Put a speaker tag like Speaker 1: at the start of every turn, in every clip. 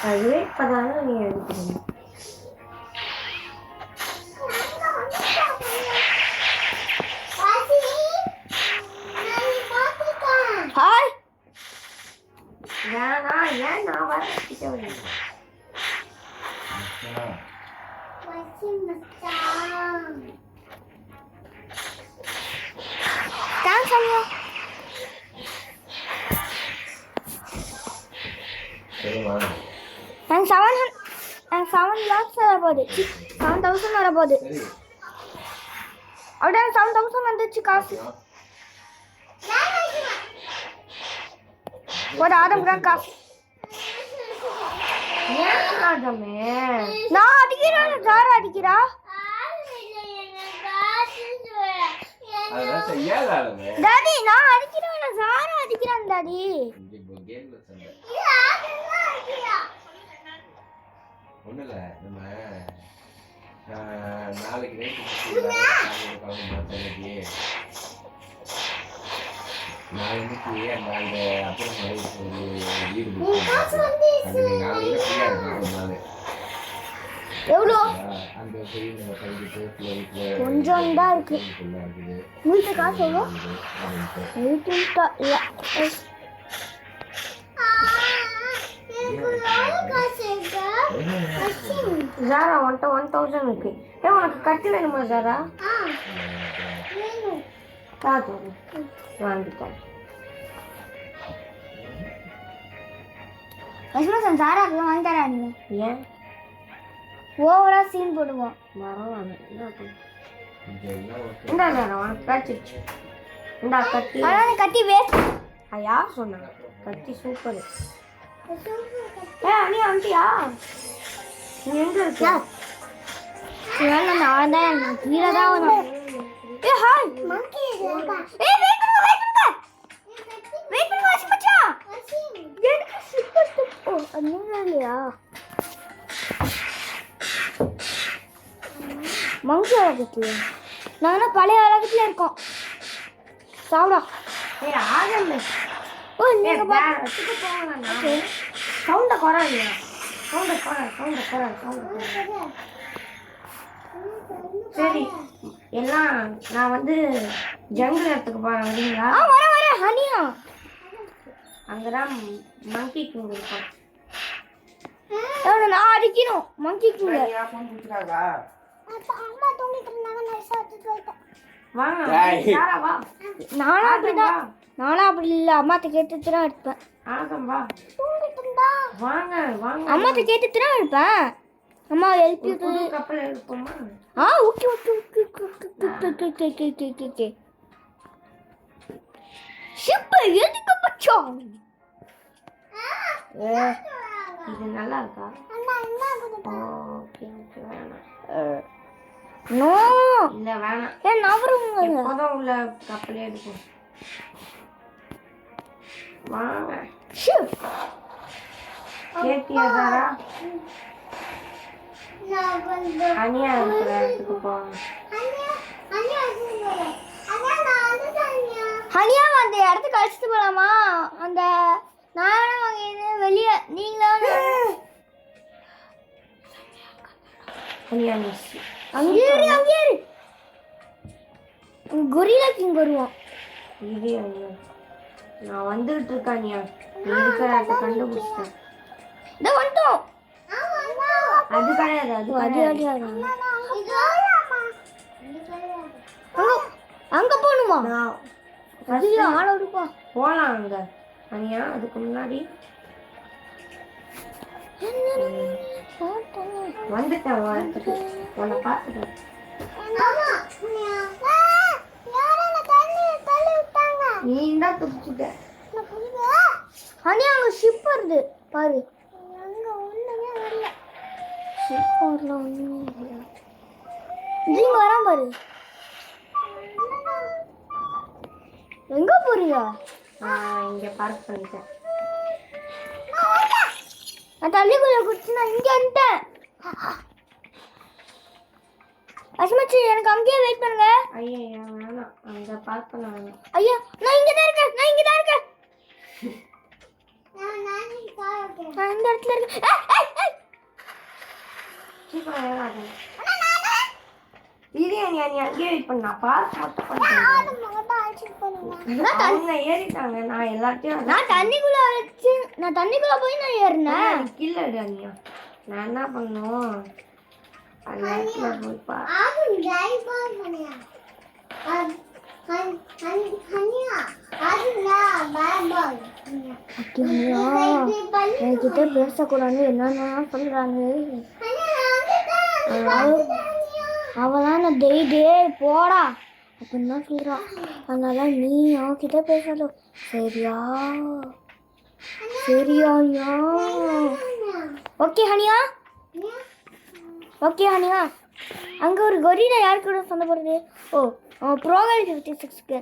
Speaker 1: அதுவே இப்பதானே நீ எடுக்கிறீங்க. வேணா ஏன் நான் வர எனக்கு 7 lakhs வரப்போகுது, 7,000 வரப்போகுது. அப்படியே 7,000 வந்துச்சு காசு. ஒரு ஆரம்பம் காசு. நான் அடிக்கிறேன், ஜார அடிக்கிறா. டாடி நான் அடிக்கிறேன், ஜார அடிக்கிறேன் டாடி.
Speaker 2: ஒண்ணுல நம்ம நாளைக்கு நைட்டு நாளைக்கு அந்த அப்புறம் வீடு நாளைக்கு ஃப்ரீயா இருக்கும் ஒரு நாள்.
Speaker 1: எவ்வளோ?
Speaker 2: அந்த
Speaker 1: கொஞ்சம் தான் இருக்கு. உங்களுக்கு காசு எவ்வளோ? ஜாரா 1,000 இருக்கு. உனக்கு கட்டு வேணுமா ஜாரா? வாங்கிட்டேன். ஜாராக்கு வாங்கி தரேன். ஏன் ஓவரா சீன் போடுவோம்? இந்தா ஜாரா உனக்கு கட்டிச்சு. இந்தா கட்டி. ஆனால் கட்டி வேஸ்ட். யார் சொன்னாங்க? கட்டி சூப்பர். அண்ணி வந்துட்டியா? நீ எங்க இருக்கியா? நான் தான் கீழே தான் வரும். ஹாய் மங்கி. வெயிட் பண்ணுங்க. மச்சான். எனக்கு சிப்பர். ஓ நீங்க இல்லையா? மங்கி அழகத்துல நாங்க பழைய அழகத்துல இருக்கோம். சாவுடா. ஆகல. ஓ நீங்க பாத்துட்டு போங்க. சவுண்ட குறையா? சரி எல்லாம் நான் வந்து ஜங்கிள் இடத்துக்கு போறேன், வரீங்களா? வர ஹனியா. அங்கதான் மங்கி கிங் இருக்கும். நான் அடிக்கணும் மங்கி கிங். அம்மா தூங்கிட்டு இருந்தாங்க, நைஸா எடுத்துட்டு போயிட்டேன். வா. நானும் அப்படி இல்லை, அம்மாட்ட கேட்டுட்டு தான் இருப்பேன். அம்மாட்ட கேட்டுட்டு தான் இருப்பேன். அம்மா எழுப்பி கப்பல் எழுப்போமா? ஓகே. ஷிப் எதுக்கு பச்சோம்? இது நல்லா இருக்கா? ஓகே வேணாம். நோ இல்ல வேணாம். ஏன் நவருங்க? எப்போதும் உள்ள கப்பலே எடுக்கும். வாங்க ஷிப். கேட்டியா ஜாரா? அனியா இருக்கிற இடத்துக்கு போவாங்க. ஹனியா அந்த இடத்துக்கு அழைச்சிட்டு போலாமா? அந்த நானும் அங்கே வெளியே நீங்களும் ஹனியா மிஸ் அங்கே கொரில்லா கிங் வருவான். இதே நான் வந்துகிட்டு இருக்கேன். நீ இருக்கிற இடத்த கண்டுபிடிச்சிட்டேன். இதோ வந்துட்டோம். அது கிடையாது, அங்க போகணுமா? போலாம் அங்க அனியா. அதுக்கு முன்னாடி வந்துட்டேன் வரத்துக்கு. உன்னை பார்த்துட்டேன். நீ தான் துடிச்சுட்ட. அனியா அங்க ஷிப் வருது பாரு. நீங்க வராம பாரு. எங்க போறீங்க? இங்க பார்க் பண்ணிட்டேன். நான் தள்ளிக்குள்ள குடிச்சு நான் இங்க வந்துட்டேன். அசுமச்சி எனக்கு அங்கேயே வெயிட் பண்ணுங்க. ஐயா வேணாம் அங்கே பார்க்க வேணாம்.
Speaker 3: ஐயா நான் இங்கே தான் இருக்கேன் நான் இந்த இடத்துல இருக்கேன்.
Speaker 1: சீக்கிரம் வேணாம். இதே நீ அங்கேயே வெயிட் பண்ணா பார்க் மட்டும் பண்ணுறேன். அவங்க ஏறிட்டாங்க. நான் எல்லாத்தையும்
Speaker 3: நான் தண்ணிக்குள்ள போய் நான் ஏறினேன்.
Speaker 1: கில்லடு அண்ணியா. நான் என்ன பண்ணும் அந்த இடத்துல போய் பாரு.
Speaker 3: என்கிட்ட பேசக்கூடாது என்னன்னா சொல்றாங்க. அவதான் நான் டே போடா அப்படின்னு தான் சொல்றான். அதனால நீ அவன்கிட்ட பேசணும் சரியா? சரியா? Okay Haniya, okay Haniya. அங்கே ஒரு கொரிலா யாருக்கு கூட சண்டை போடுறது? ஓ ப்ரோகால் 56க்கு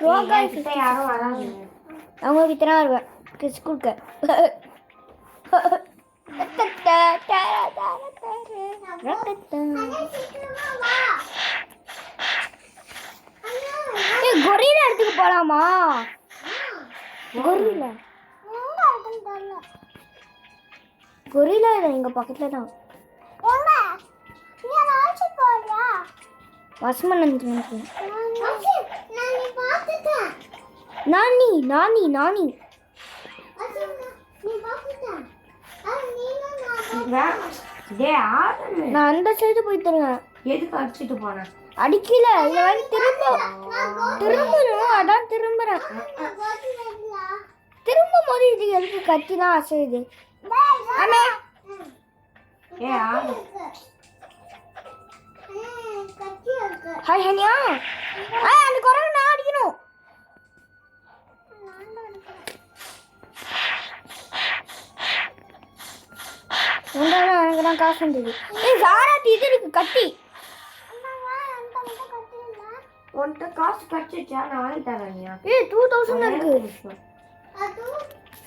Speaker 3: ப்ரோகால் 50
Speaker 1: யாரும் வராங்க.
Speaker 3: அவங்க கிட்ட தான் வருவேன் கிஸ் கொடுக்க. கொரிலா இடத்துக்கு போலாமா? கொரிலா எங்க பக்கத்துல தான். நானி நான் அந்த சைடு போய் தருவேன்.
Speaker 1: எதுக்கு அடிச்சுட்டு போனேன்?
Speaker 3: அடிக்கல, இந்த மாதிரி திரும்பணும். அதான் திரும்புறேன். திரும்பும் போது இது எதுக்கு கத்தி தான் அசையுது? ஹாய் ஹனியா. அந்த குரங்கு நான் அடிக்கணும். எனக்கு தான் காசு வந்தது. சாராத்தி இது இருக்கு கத்தி.
Speaker 1: உன்கிட்ட காசு கட்டிச்சா நான் வாங்கி தரேன்யா.
Speaker 3: 2000 இருக்கு.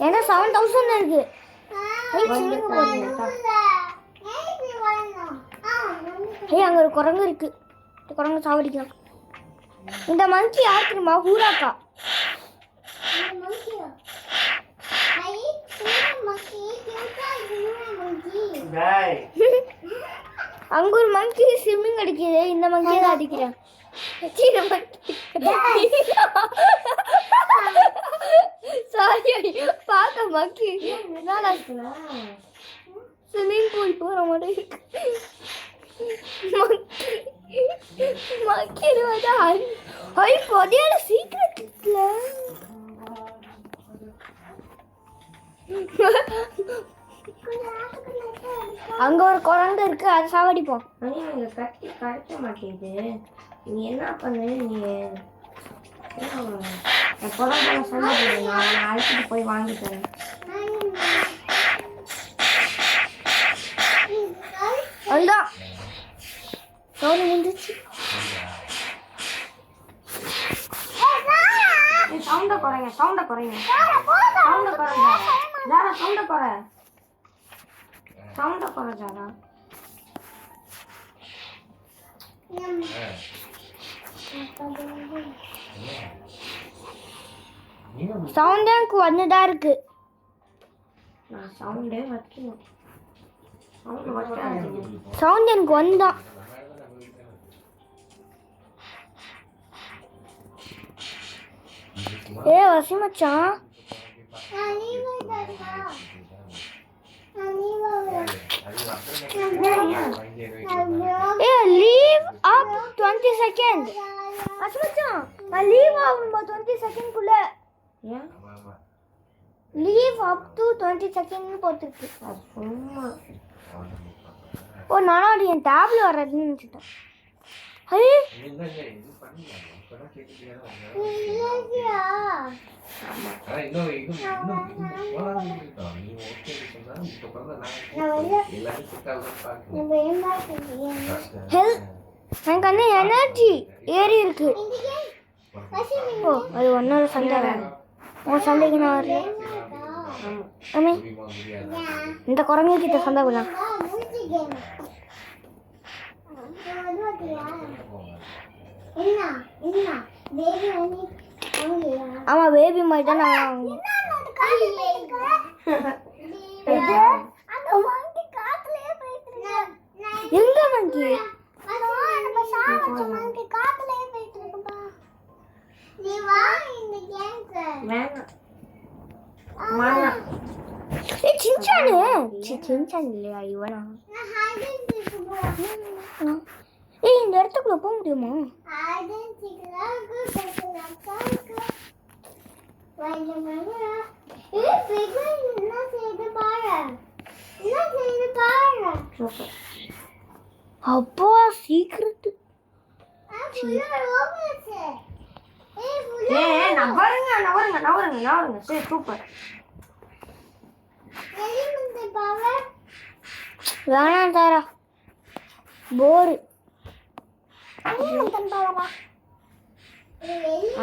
Speaker 3: ஏன்னா 7000 இருக்கு. அங்க ஒரு குரங்கு இருக்கு. இந்த குரங்கு சாவடிக்கலாம். இந்த மங்கி யார் தெரியுமா? ஹூராக்கா. அங்க ஒரு மங்கி ஸ்விம்மிங் அடிக்குது. இந்த மங்கியை தான் அடிக்கிறேன். சாரி பார்க்க மங்கி ஸ்விம்மிங் பூல் போற மாதிரி மங்கி பொதியான சீக்கிரம் அங்க ஒரு குழந்தை இருக்கு, அதை சாவடிப்போம்.
Speaker 1: அங்க கட்டி கிடைக்க மாட்டேங்குது. நீ என்ன பண்ணு? நீ எப்போதான் போல சொன்ன நான் அழைச்சிட்டு போய் வாங்கி தரேன்.
Speaker 3: அதுதான் சவுண்ட் முடிஞ்சிச்சு.
Speaker 1: சவுண்ட குறைங்க, சவுண்ட குறைங்க, சவுண்ட குறைங்க. ஜாரா சவுண்ட குறை, சவுண்ட குறை ஜாரா.
Speaker 3: சவுண்ட் எனக்கு வந்துதான் இருக்கு.
Speaker 1: நான் சவுண்டே வைக்கணும். சவுண்ட் வைக்காதீங்க.
Speaker 3: சவுண்ட் எனக்கு வந்தான். வசி மச்சான். லீவ் அப் 20 செகண்ட். வசி மச்சான் நான் லீவ் ஆகும் 20 செகண்ட் குள்ள.
Speaker 1: ஏன்
Speaker 3: லீவ் அப் டு 20 செகண்ட் போட்டுருக்கு.
Speaker 1: சும்மா
Speaker 3: நானும் என் டேப்ல வர்றதுன்னு நினைச்சிட்டேன். எனக்கு வந்து எனர்ஜி ஏறி இருக்கு. அது ஒன்னோட சண்டை. உன் சண்டைக்கு நான் வரேன். இந்த குரங்கு கிட்ட சண்டை போடலாம். ஆமா பேபி மாதிரி தான் நான் எங்க மங்கி சின்சானு சின்சான் இல்லையா இவனா ஏய் இந்த இடத்துக்குள்ள போக முடியுமா அப்பா சீக்கிரத்து
Speaker 1: நவருங்க சரி சூப்பர்
Speaker 3: வேணாம் தாரா போரு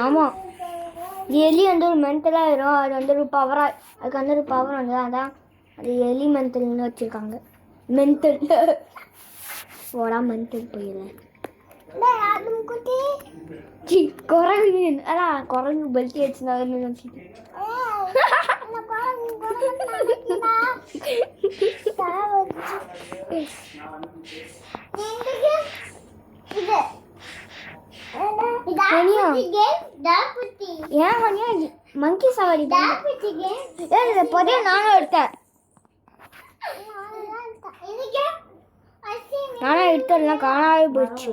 Speaker 3: ஆமா எலி வந்து ஒரு மென்டலாக ஆயிரும் அது வந்து ஒரு பவராக அதுக்கு வந்து ஒரு பவர் வந்து அதான் அது எலி மென்டல்னு வச்சுருக்காங்க மென்டல் போடா மென்டல் போயிடல குரங்கு அதான் குரங்கு பெல்ட் வச்சுனா நினச்சிட்டு ஏன் மணியா மங்கி சவாரி பொதைய நானும் எடுத்தேன் நானும் எடுத்தேன் காணாவே போயிடுச்சு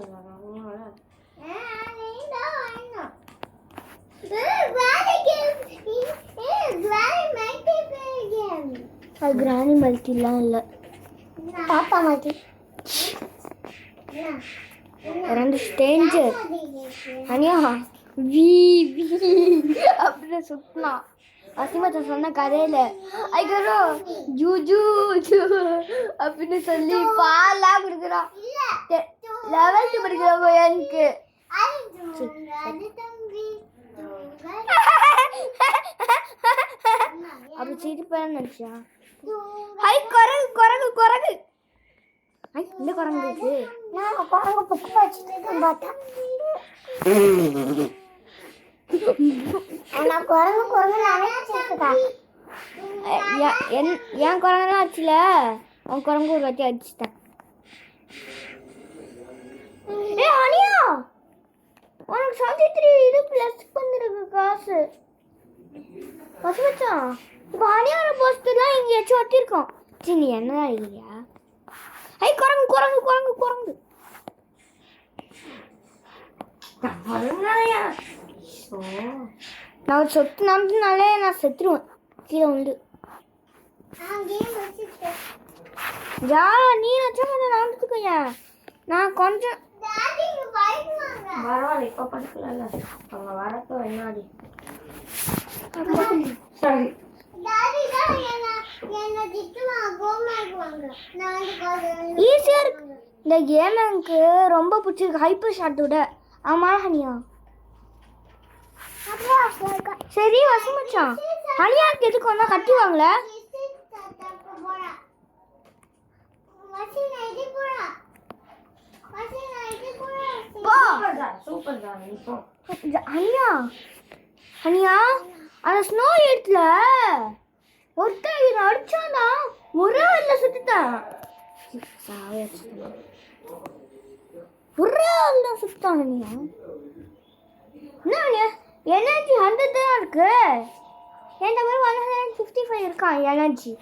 Speaker 3: அது கிராணி மல்டிலாம் இல்லை பாப்பா மல்டி ரெண்டு ஸ்டேஞ்சர் அனியா வி வி அப்படின்னு சுத்தினான் அசிமத்தை சொன்ன கதையில அதுக்கப்புறம் ஜூ ஜூ ஜூ அப்படின்னு சொல்லி பால்லாம் கொடுக்குறான் 11th படிக்கிற எனக்கு அப்படி சிரிப்பேன்னு நினைச்சியா ஹை குரங்கு குரங்கு குரங்கு இந்த குரங்கு இருக்கு நான் குரங்கு புக்கு வச்சுட்டு பார்த்தேன் நான் குரங்கு குரங்கு நினைச்சிருக்கேன் என் குரங்கெல்லாம் வச்சுல உன் குரங்கு ஒரு வாட்டி அடிச்சுட்டேன் ஏ அனியா உனக்கு 73 இது ப்ளஸ் பண்ணிருக்கு காசு பசு வச்சான் இப்போ அனியாவோட போஸ்டர்லாம் எங்கேயாச்சும் ஒட்டியிருக்கோம் சரி நீ என்னதான் இல்லையா ஐ குரங்கு குரங்கு குரங்கு குரங்கு நான் சொத்து நம்பினாலே நான் செத்துருவேன் கீழே உண்டு ஜாலா நீ வச்சா கொஞ்சம் நடந்துக்கோயா நான் கொஞ்சம்
Speaker 1: பரவாயில்ல இப்ப படுக்கல அவங்க வரப்போ என்னாடி சரி
Speaker 3: ஈஸியா இருக்கு இந்த கேம் எனக்கு ரொம்ப பிடிச்சிருக்கு ஹைப்பர் ஷாட்டோட ஆமா ஹனியா சரி வசமச்சான் ஹனியாக்கு எதுக்கு ஒன்றா கட்டுவாங்கள
Speaker 1: சூப்பர் தான்
Speaker 3: ஹனியா ஹனியா அந்த ஸ்னோ இடத்துல ஒருத்தன் இதை அடிச்சானா ஒரே இல்லை சுத்திட்டான் ஒரே இல்லை சுத்திட்டான் ஹனியா என்ன எனர்ஜி 100 தான் இருக்கு எந்த மாதிரி 155 இருக்கான் எனர்ஜி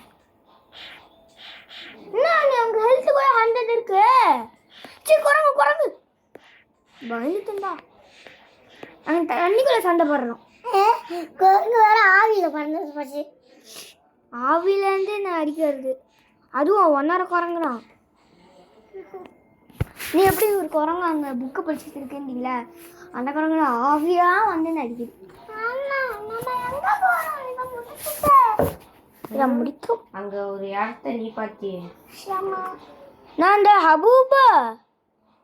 Speaker 3: என்ன உங்க ஹெல்த் கூட 100 இருக்கு சரி குரங்கு குரங்கு பயந்துட்டா அவன் தண்ணிக்குள்ள சண்டை போடுறோம் குரங்கு வேற ஆவியில் பறந்து போச்சு ஆவிலேருந்து நான் அடிக்கிறது அதுவும் 1.5 குரங்கு தான் நீ எப்படி ஒரு குரங்கு அங்கே புக்கை படிச்சுட்டு இருக்கீங்களா அந்த குரங்கு ஆவியா வந்து நடிக்குது முடிக்கும்
Speaker 1: அங்க ஒரு இடத்த நீ பாத்தி
Speaker 3: நான் அந்த ஹபூபா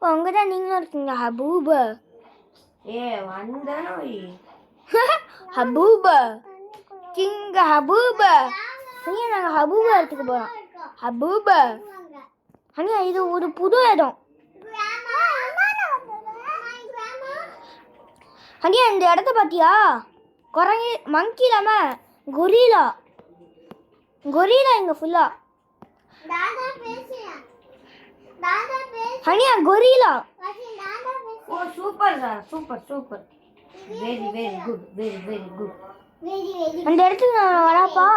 Speaker 3: உங்கதான் நீங்களும் இருக்கீங்க ஹபூபா
Speaker 1: ஏ வந்தனோய்
Speaker 3: ஹபூபா கிங் ஹபூபா ஹனியா நாங்கள் ஹபூபா இடத்துக்கு போகிறோம் ஹபூபா ஹனியா இது ஒரு புது இடம் அடியா இந்த இடத்த பாத்தியா? குரங்கு மங்கி இல்லாம கொரிலா. கொரிலா இங்க ஃபுல்லா. அனியா gorilla.
Speaker 1: Oh super sir, super super, very very good, very very good.
Speaker 3: அந்த இடத்துக்கு நான் வராப்பா.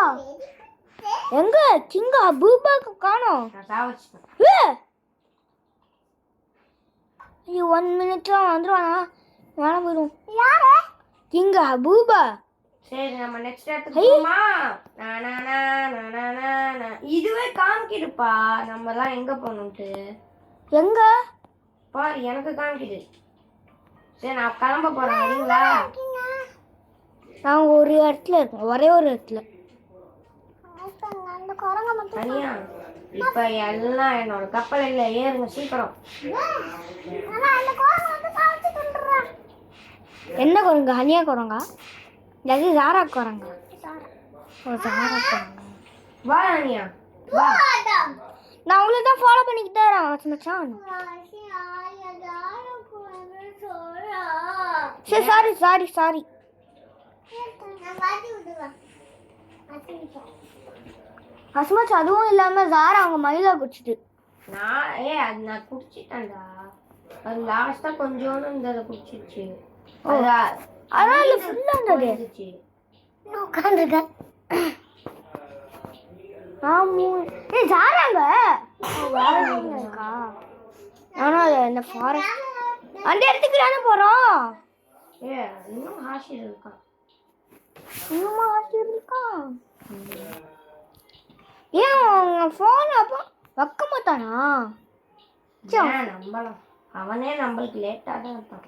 Speaker 3: எங்க கிங்க அபூபாக்கு காணோம்.
Speaker 1: நான் சாவச்சிட்டேன்.
Speaker 3: ஐயோ 1 மினிட்ல வந்துருவானா? வேணாம் போயிடும். யாரு? கிங்க அபூபா.
Speaker 1: சரி நம்ம நெக்ஸ்ட் இடத்துக்கு போமா. இதுவே காமிக்கிடுப்பா நம்மலாம் எங்க போகணும்ட்டு.
Speaker 3: எங்க
Speaker 1: பாரு எனக்கு காமிக்குது. சரி நான் கிளம்ப போறேன், வரீங்களா?
Speaker 3: நான் ஒரு இடத்துல இருக்கேன், ஒரே ஒரு இடத்துல.
Speaker 1: தனியா இப்ப எல்லாம் என்னோட கப்பலில் ஏறுங்க சீக்கிரம்.
Speaker 3: என்ன குரங்கு? ஹனியா குரங்கா? அது ஜாரா குரங்கா? ஓ ஜாரா குரங்கா.
Speaker 1: வா அனியா வா.
Speaker 3: நான் உங்களை தான் ஃபாலோ பண்ணிக்கிட்டே இருக்கேன் மச்சான். சரி சாரி சாரி சாரி. அஸ்மாச்சு அதுவும் இல்லாம ஜாரா அவங்க மயிலா குடிச்சிட்டு.
Speaker 1: அது நான் குடிச்சிட்டேன்டா. அது லாஸ்டா கொஞ்சோண்டு இந்த குடிச்சிருச்சு.
Speaker 3: அதான் இல்ல ஃபுல்லா இருந்தது. உட்காந்துருக்கேன். ஏய் ஜாராங்க இருக்கா? ஆனா இந்த ஃபாரஸ்ட் அந்த இடத்துக்கு தானே போறோம்.
Speaker 1: இன்னும் ஹாஷிர் இருக்கான்.
Speaker 3: இன்னுமா ஹாஷிர் இருக்கான்? ஏன் அவங்க ஃபோன் அப்போ வைக்க மாட்டானா?
Speaker 1: நம்பலாம், அவனே நம்மளுக்கு லேட்டாக தான் இருப்பான்.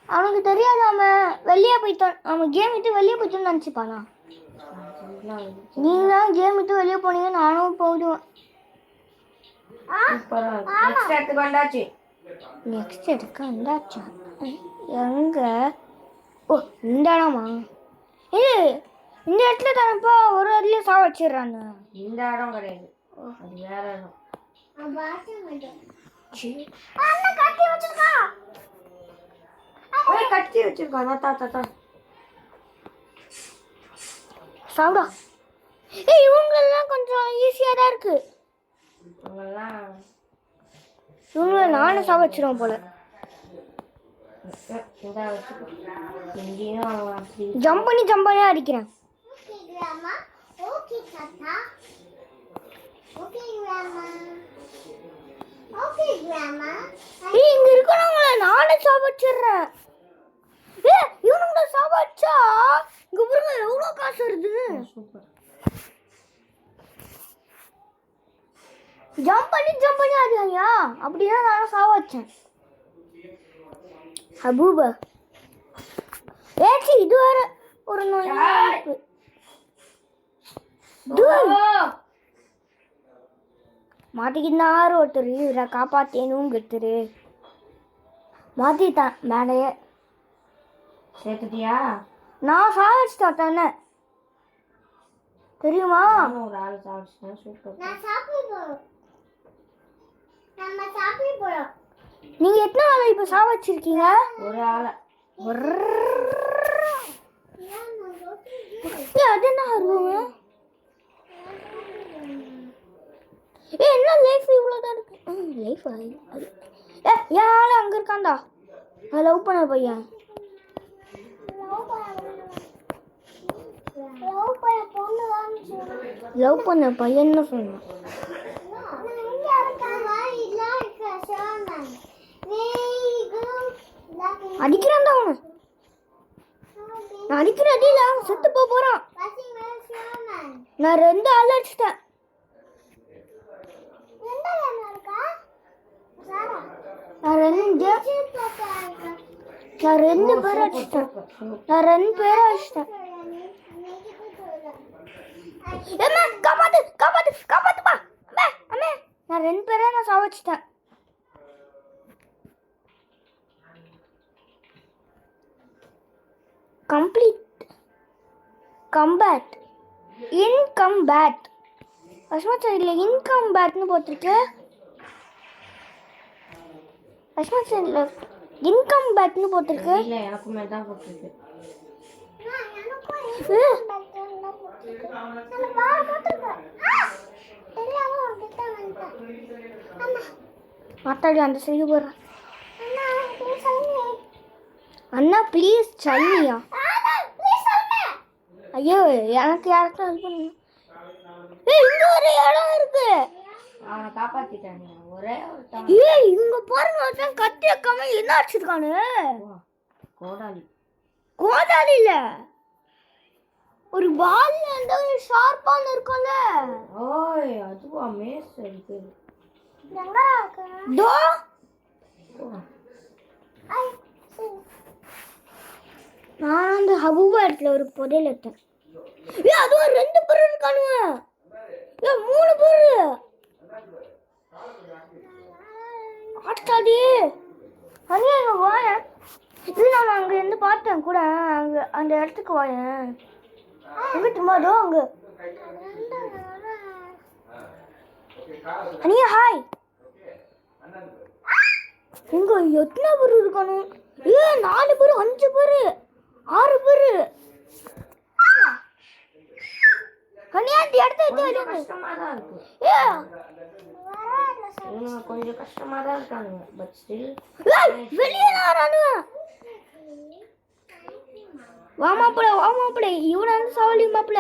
Speaker 3: அவனுக்கு தெரியாது அவன் வெளியே போயிட்டான். அவன் கேம் விட்டு வெளியே போயிட்டான்னு நினச்சிப்பானா? நீங்க தான் கேம் விட்டு வெளியே போனீங்க, நானும் போயிடுவேன்.
Speaker 1: நெக்ஸ்ட் இடத்துக்கு வந்தாச்சு.
Speaker 3: நெக்ஸ்ட் இடத்துக்கு வந்தாச்சா? எங்க? ஓ இந்த இடமா? இந்த இடத்துல தானப்பா ஒரு இடத்துல சாவ வச்சிடறாங்க.
Speaker 1: இந்த இடம் கிடையாது, அது வேற இடம். கட்டி வச்சிருக்கான் தாத்தா.
Speaker 3: சாப்பிடா. ஏய் இவங்களெல்லாம் கொஞ்சம் ஈஸியாக தான் இருக்கு. இவங்கள நானும் சாப்பிட வச்சிருவோம் போல. ஜம்ப் பண்ணி அடிக்கிறேன். இங்க இருக்கிறவங்கள நானே சாப்பிடுறேன். இவனுங்கள சாப்பிச்சா இங்க பாருங்க எவ்வளோ காசு வருது. ஜம்ப் பண்ணி ஆடுவாயா? அப்படிதான் நானும் சாவச்சேன். அபூபா ஏச்சி இது வேற ஒரு நோய். மாட்டிக்கினாரு ஒருத்தர். இவரை காப்பாத்தேனும் கெடுத்துரு மாத்திட்டான் மேலையே.
Speaker 1: சேர்த்துட்டியா?
Speaker 3: நான் சாவடிச்சுட்டானே தெரியுமா?
Speaker 1: ஒரு ஆள் சாப்பிட்டேன். சூப்பர்.
Speaker 3: நீங்க எத்தனை ஆளை இப்ப சாவடிச்சிருக்கீங்க?
Speaker 1: ஒரு ஆளை.
Speaker 3: அது என்ன ஆர்வங்க? என்ன லைஃப் இவ்வளோதான் இருக்கு. லைஃப் என் ஆளு அங்க இருக்காண்டா. லவ் பண்ண பையன். லவ் பண்ண பையன்னு சொன்னான். அடிக்கிறான்டா அவனு. நான் அடிக்கிற அடியில அவன் செத்து போறான். நான் 2 ஆள் அடிச்சிட்டேன். நான் 2 பேர் அடிச்சிட்டேன். காப்பாத்துப்பா. நான் 2 பேரை நான் சாவச்சிட்டேன். கம்ப்ளீட் கம்பேட் இன்கம்பேட். அஸ்மாச்சா இல்லை இன்கம்பேட்னு போட்டிருக்கு. அஸ்மாச்சா இல்லை இன்கம் பேக்னு போட்டிருக்கு.
Speaker 1: இல்ல எனக்குமே தான் போட்டிருக்கு.
Speaker 3: மாத்தாடி அந்த சைடு போற. அண்ணா ப்ளீஸ் சல்லியா. ஐயோ எனக்கு யாருக்கும் ஹெல்ப் பண்ணுங்க. இங்க ஒரு இடம் இருக்கு.
Speaker 1: அவனை காப்பாத்திட்டாங்க. ஒரே ஒரு
Speaker 3: இங்க பாருங்க ஒருத்தன் கத்தி வைக்காம என்ன அடிச்சிருக்கானு.
Speaker 1: கோடாலி.
Speaker 3: கோடாலி இல்ல, ஒரு பால் அந்த ஒரு ஷார்ப்பான இருக்கும்ல.
Speaker 1: ஓய் அதுவா மேஸ் இருக்கு.
Speaker 3: எங்கடா இருக்கு? தோ நான் அந்த ஹபூபா இடத்துல ஒரு புதையல் எடுத்தேன். அது ஒரு 2 பேர் இருக்கானுங்க. 3 பேர். ஆட்டாடி அங்கே வாய. இது நான் அங்கே இருந்து பார்த்தேன் கூட. அங்கே அந்த இடத்துக்கு வாயேன். எங்கே திரும்பாதோ அங்கே. அனியா ஹாய். இங்க எத்தனை பேர் இருக்கானு? 4 பேர் 5 பேர் 6 பேர். அனியா இந்த இடத்துல
Speaker 1: கஷ்டமா தான் இருக்கு. கொஞ்சம் கஷ்டமா தான் இருக்கானுங்க. பட் ஸ்டில்
Speaker 3: வெளியே வரானுங்க. வா மாப்பிள இவன வந்து சவாலி மாப்பிள.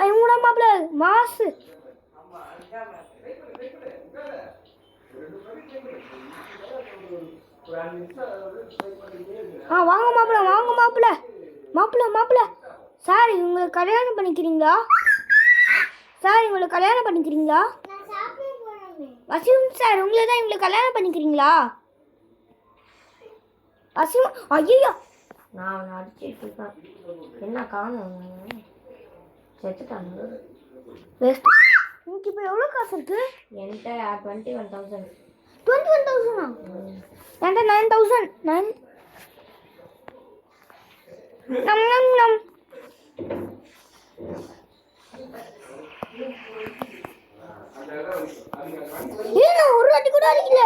Speaker 3: இவன மாப்பிள மாசு. வாங்க மாப்பிள. சார் இவங்களை கல்யாணம் பண்ணிக்கிறீங்களா? வசீம் சார் உங்களை தான் இவங்களை கல்யாணம் பண்ணிக்கிறீங்களா? வசீம் ஐயா
Speaker 1: நான் அவனை அடிச்சுட்டு இருக்கேன். என்ன காணும் செத்துட்டாங்க.
Speaker 3: உங்களுக்கு இப்போ எவ்வளோ காசு இருக்கு?
Speaker 1: என்கிட்ட 21,000.
Speaker 3: 21,000 என்கிட்ட 9,000. நம் ஒரு வாட்டி கூட அடிக்கல.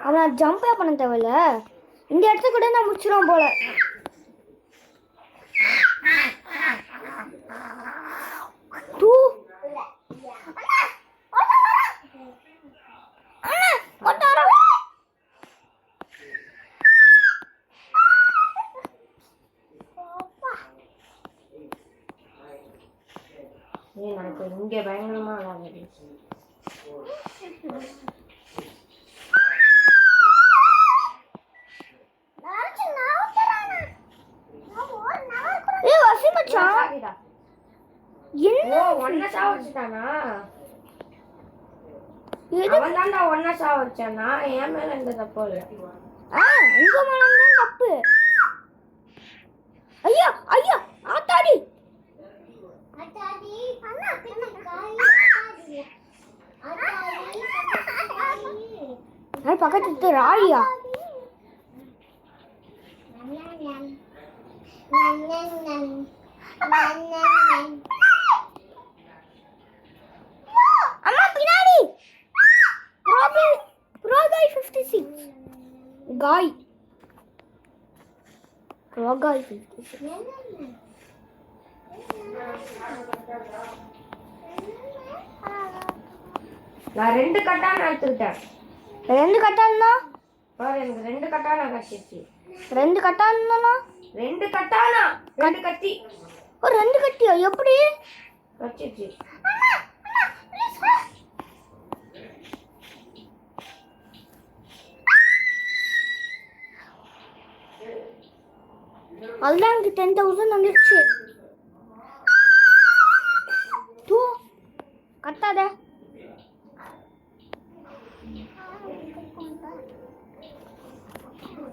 Speaker 3: அவன் ஜம்பே பண்ண தேவையில்ல. இந்த இடத்த கூட நான் முடிச்சிடும் போல.
Speaker 1: எனக்கு இங்கே பயங்கரமா விளையாடுச்சு. ஒன்ன சாவடிச்சுட்டானா? அவன் தான்டா ஒன்ன சாவடிச்சானா? என் மேல எந்த தப்பு இல்லை.
Speaker 3: உங்க மேலதான் தப்பு. ஐயா ஆத்தாடி பக்கத்து ராழியா. அம்மா பின்னாடி. ரோகாய் 56 காய். ரோகாய் 56.
Speaker 1: நான் 2 கட்டான எடுத்துக்கிட்டேன்.
Speaker 3: 2 கட்டானா
Speaker 1: பாரு எனக்கு 2 கட்டானா கட்டிச்சு.
Speaker 3: 2 கட்டானா
Speaker 1: 2 கட்டானா 2 கத்தி.
Speaker 3: ஒரு 2 கட்டியா எப்படி
Speaker 1: கட்டிச்சு?
Speaker 3: அதுதான் எனக்கு 10,000 வந்துருச்சு. தூ கட்டாத.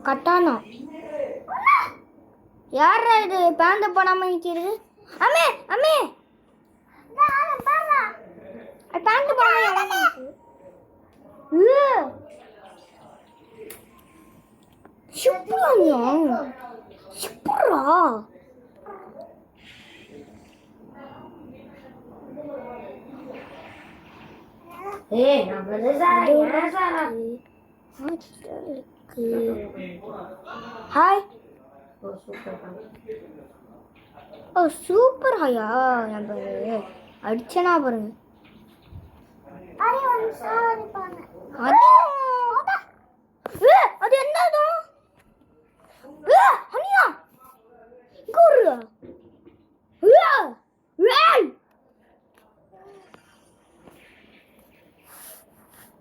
Speaker 3: கட்டானா யாரா இது பேந்த போடாம நிக்கிறது? அம்மே பேந்த போடாம சுப்புரா
Speaker 1: ஏய் நான் பெருசா
Speaker 3: ஹாய்
Speaker 1: ஓ சூப்பர்
Speaker 3: ஓ சூப்பர் ஹாயா நம்ம அடிச்சனா பாருங்க அது என்னது அனியா குரு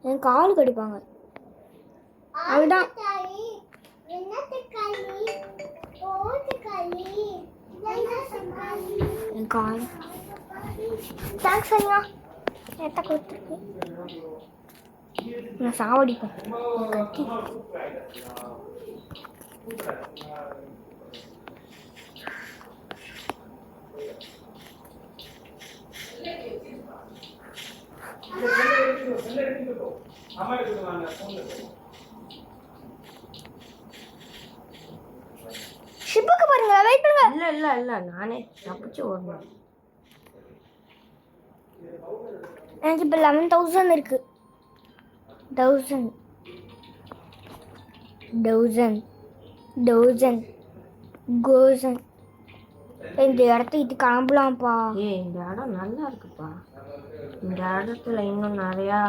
Speaker 3: என் கால் கடிப்பாங்க அதுதான் என் கால் தேங்க்ஸ் ஐயா எத்த கொடுத்துருக்கு நான் சாவடிப்பேன் கத்தி ஷிப்புக்கு பாருங்க வெயிட் பண்ணுங்க
Speaker 1: இல்ல இல்ல இல்ல நானே தப்பிச்சு ஓடணும்
Speaker 3: எனக்கு இப்போ 11,000 இருக்கு 1000 இந்த இடத்துக்கு கிளம்பலாம்ப்பா
Speaker 1: ஏய் இந்த இடம் நல்லா இருக்குப்பா இந்த இடத்துல இன்னும் நிறையா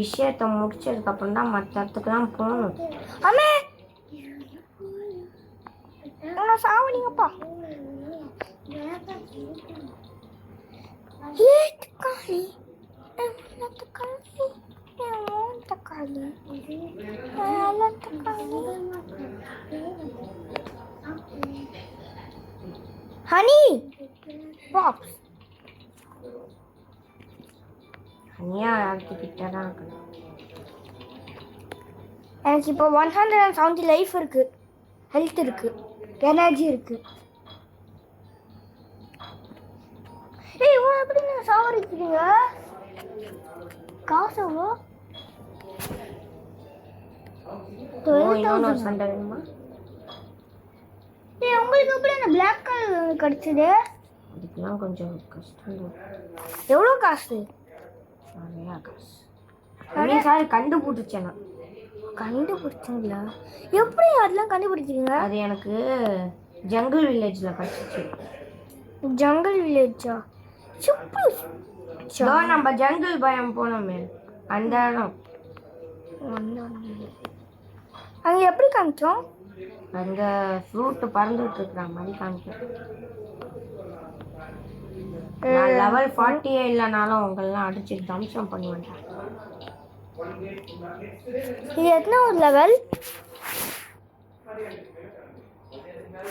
Speaker 1: விஷயத்த முடிச்சதுக்கு அப்புறம் தான் மற்ற இடத்துக்குலாம் போகணும்
Speaker 3: அம்மே நான் சாவடிங்கப்பா ஹனி பாப்ஸ்
Speaker 1: தனியா யார்கிட்ட தான் இருக்கணும்
Speaker 3: எனக்கு இப்போ 170 லைஃப் இருக்கு ஹெல்த் இருக்கு எனர்ஜி இருக்கு ஏய் இவன் எப்படி நீங்கள் சாவடிக்கிறீங்க காசு எவ்வளோ
Speaker 1: இன்னொரு சண்டை வேணுமா
Speaker 3: ஏய் உங்களுக்கு எப்படி அந்த பிளாக் கலர் கிடச்சிது
Speaker 1: அதுக்கெல்லாம் கொஞ்சம் கஷ்டம் தான்
Speaker 3: எவ்வளோ காசு
Speaker 1: நிறையா காசு சார் கண்டுபிடிச்சேன் நான்
Speaker 3: கண்டுபிடிச்சிங்களா எப்படி அதெல்லாம் கண்டுபிடிச்சிங்க
Speaker 1: அது எனக்கு ஜங்கிள் வில்லேஜில் கிடச்சிச்சு
Speaker 3: ஜங்கல் வில்லேஜா சுப்பு
Speaker 1: இதோ நம்ம ஜங்கிள் பயம் போனோமே அந்த இடம்
Speaker 3: அங்கே எப்படி காமிச்சோம்
Speaker 1: அங்கே ஃப்ரூட்டு பறந்துட்டு இருக்கிற மாதிரி காமிக்கும் நான் லெவல் 40 இல்லைனாலும் உங்களெல்லாம் அடிச்சு தம்சம் பண்ணுவேன்
Speaker 3: இது எத்தனை ஒரு லெவல்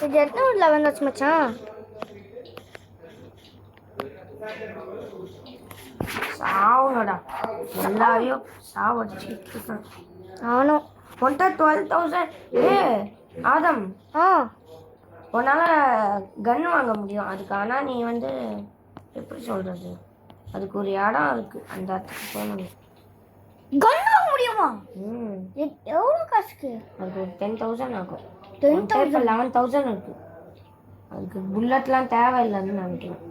Speaker 3: இது எத்தனை ஒரு லெவல் வச்சு மச்சான்
Speaker 1: சாவணும்டா எல்லாரையும் சாவடிச்சுட்டு இருக்கேன்
Speaker 3: நானும்
Speaker 1: ஒன்ட்ட 12,000 ஏ ஆதம்
Speaker 3: ஆ
Speaker 1: உன்னால் கன் வாங்க முடியும் அதுக்கு ஆனால் நீ வந்து எப்படி சொல்கிறது அதுக்கு ஒரு இடம் இருக்குது அந்த இடத்துக்கு போகணும்
Speaker 3: கன் வாங்க முடியுமா
Speaker 1: ம்
Speaker 3: எவ்வளோ காசுக்கு
Speaker 1: அதுக்கு ஒரு 10,000 ஆகும்
Speaker 3: 10,000
Speaker 1: இப்போ 11,000 இருக்குது அதுக்கு புல்லட்லாம் தேவையில்லைன்னு நினைக்கிறேன்